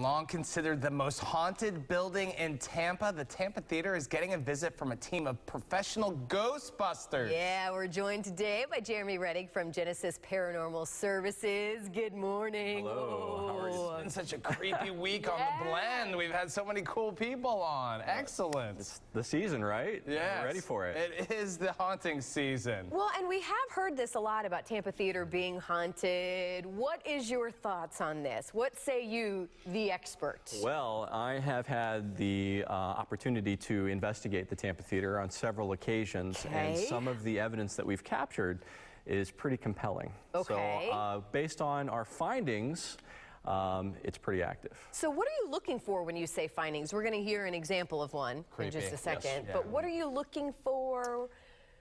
Long considered the most haunted building in Tampa, the Tampa Theater is getting a visit from a team of professional ghostbusters. Yeah, we're joined today by Jeremy Reddick from Genesis Paranormal Services. Good morning. Hello, how are you? It's been such a creepy week on the blend. We've had so many cool people on. Excellent. It's the season, right? Yes. We're ready for it. It is the haunting season. Well, and we have heard this a lot about Tampa Theater being haunted. What is your thoughts on this? What say you, the expert? Well, I have had the opportunity to investigate the Tampa Theater on several occasions, and some of the evidence that we've captured is pretty compelling. Okay. So, based on our findings, it's pretty active. So what are you looking for when you say findings? We're going to hear an example of one in just a second. Yes. Yeah. But what are you looking for?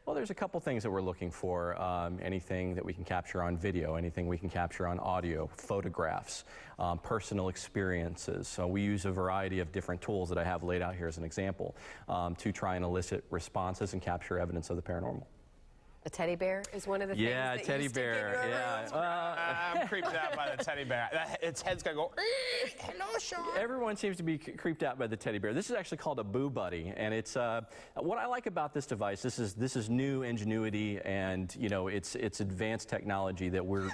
Well, there's a couple things that we're looking for. Anything that we can capture on video, anything we can capture on audio, photographs, personal experiences. So we use a variety of different tools that I have laid out here as an example to try and elicit responses and capture evidence of the paranormal. A teddy bear is one of the things that teddy you stick in bear. your Yeah. I'm creeped out by the teddy bear. Its head's gonna go, hello, Sean. Everyone seems to be creeped out by the teddy bear. This is actually called a Boo Buddy, and it's what I like about this device. This is new ingenuity, and it's advanced technology that we're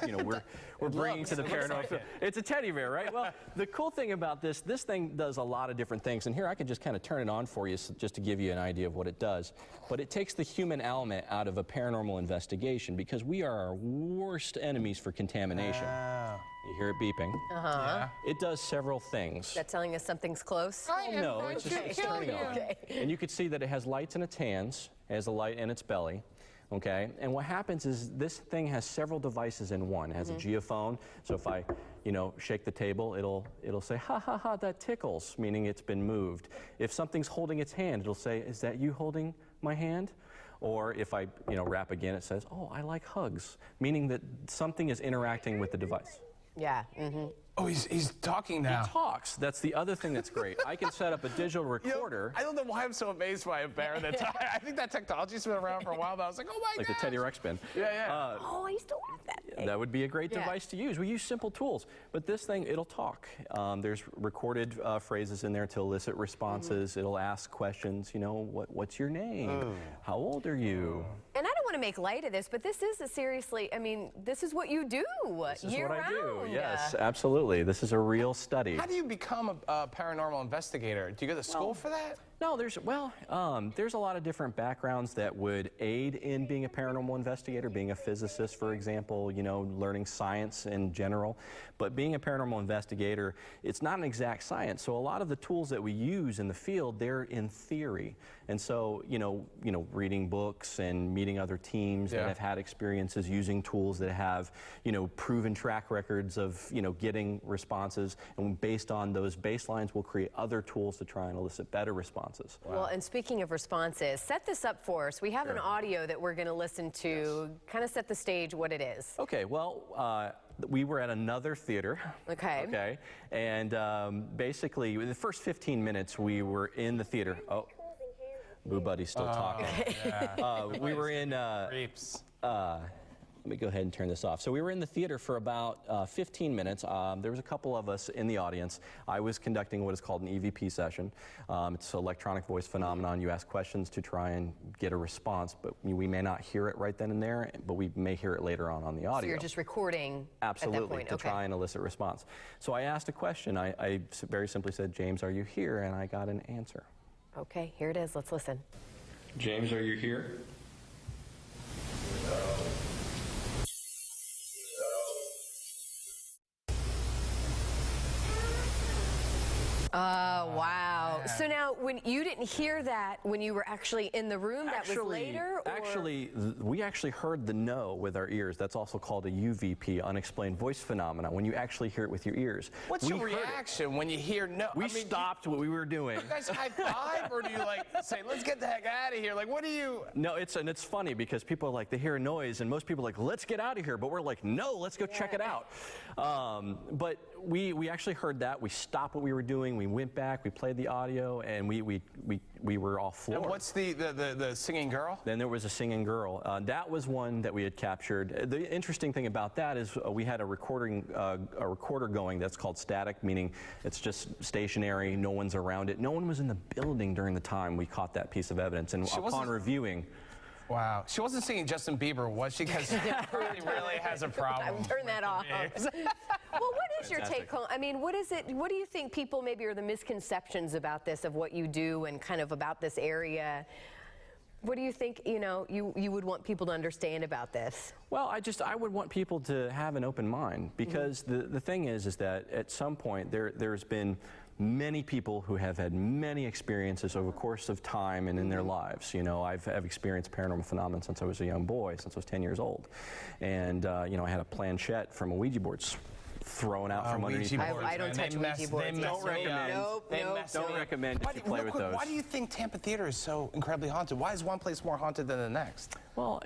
bringing to the paranormal field. It's a teddy bear, right? Well, the cool thing about this thing does a lot of different things, and here I can just kind of turn it on for you just to give you an idea of what it does. But it takes the human element out of a paranormal investigation, because we are our worst enemies for contamination. You hear it beeping. Yeah. It does several things. Is that telling us something's close? No, it's just turning on. Okay. And you can see that it has lights in its hands, it has a light in its belly. Okay, and what happens is this thing has several devices in one. It has a geophone, so if I shake the table, it'll say, ha ha ha, that tickles, meaning it's been moved. If something's holding its hand, it'll say, is that you holding my hand? Or if I rap again, it says, oh, I like hugs, meaning that something is interacting with the device. Yeah. Oh, he's talking now. He talks. That's the other thing that's great. I can set up a digital recorder. I don't know why I'm so amazed by a bear. I think that technology's been around for a while, but I was like, oh my god. Like the Teddy Ruxpin spin. Yeah. Oh, I used to have that thing. That would be a great device to use. We use simple tools, but this thing, it'll talk. There's recorded phrases in there to elicit responses. It'll ask questions, what's your name? How old are you? And I don't want to make light of this, but this is this is what you do year round. This is what I do, yes, absolutely. This is a real study. How do you become a paranormal investigator? Do you go to school for that? No, there's a lot of different backgrounds that would aid in being a paranormal investigator, being a physicist, for example, learning science in general. But being a paranormal investigator, it's not an exact science. So a lot of the tools that we use in the field, they're in theory. And so, reading books and meeting other teams that have had experiences using tools that have, proven track records of, getting responses. And based on those baselines, we'll create other tools to try and elicit better responses. Wow. Well, and speaking of responses, set this up for us. We have an audio that we're going to listen to. Kind of set the stage what it is. Okay, well, we were at another theater. Okay. And basically, the first 15 minutes, we were in the theater. Oh, Boo Buddy's still talking. We were in... Creeps. Let me go ahead and turn this off. So we were in the theater for about 15 minutes. There was a couple of us in the audience. I was conducting what is called an EVP session. It's an electronic voice phenomenon. You ask questions to try and get a response, but we may not hear it right then and there, but we may hear it later on the audio. So you're just recording Absolutely, at that point. to try and elicit response. So I asked a question. I very simply said, James, are you here? And I got an answer. Okay, here it is. Let's listen. James, are you here? Wow. So now, when you didn't hear that when you were actually in the room, that was later? Or? Actually, we actually heard the no with our ears. That's also called a UVP, unexplained voice phenomena, when you actually hear it with your ears. What's your reaction when you hear no? We stopped what we were doing. You guys high five, or do you say, let's get the heck out of here? Like, what do you? No, it's funny because people are like, they hear a noise, and most people are like, let's get out of here. But we're like, no, let's go check it out. But we actually heard that. We stopped what we were doing. We went back. We played the audio. audio, and we were all floored. And what's the singing girl? Then there was a singing girl. That was one that we had captured. The interesting thing about that is we had a recorder going that's called static, meaning it's just stationary, no one's around it. No one was in the building during the time we caught that piece of evidence. And upon reviewing, wow. She wasn't singing Justin Bieber, was she? Because she really has a problem. Turn that off. Well, what is your take home? I mean, what do you think people maybe are the misconceptions about this, of what you do and kind of about this area? What do you think, you would want people to understand about this? Well, I would want people to have an open mind, because the thing is that at some point there's been many people who have had many experiences over the course of time and in their lives. I've experienced paranormal phenomena since I was a young boy, since I was 10 years old. And, I had a planchette from a Ouija board thrown out from underneath. I don't touch Ouija boards. Don't recommend. Don't recommend that you play with those. Why do you think Tampa Theater is so incredibly haunted? Why is one place more haunted than the next? Well,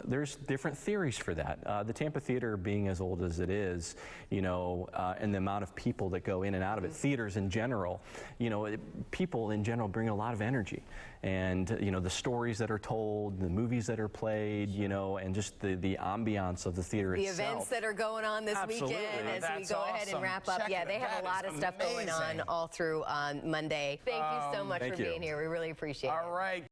there's different theories for that. The Tampa Theater, being as old as it is, and the amount of people that go in and out of it, theaters in general, people in general bring a lot of energy. And, the stories that are told, the movies that are played, and just the ambiance of the theater itself. The events that are going on this weekend as we go ahead and wrap up. Yeah, they have a lot of stuff going on all through Monday. Thank you so much for being here. We really appreciate it. All right.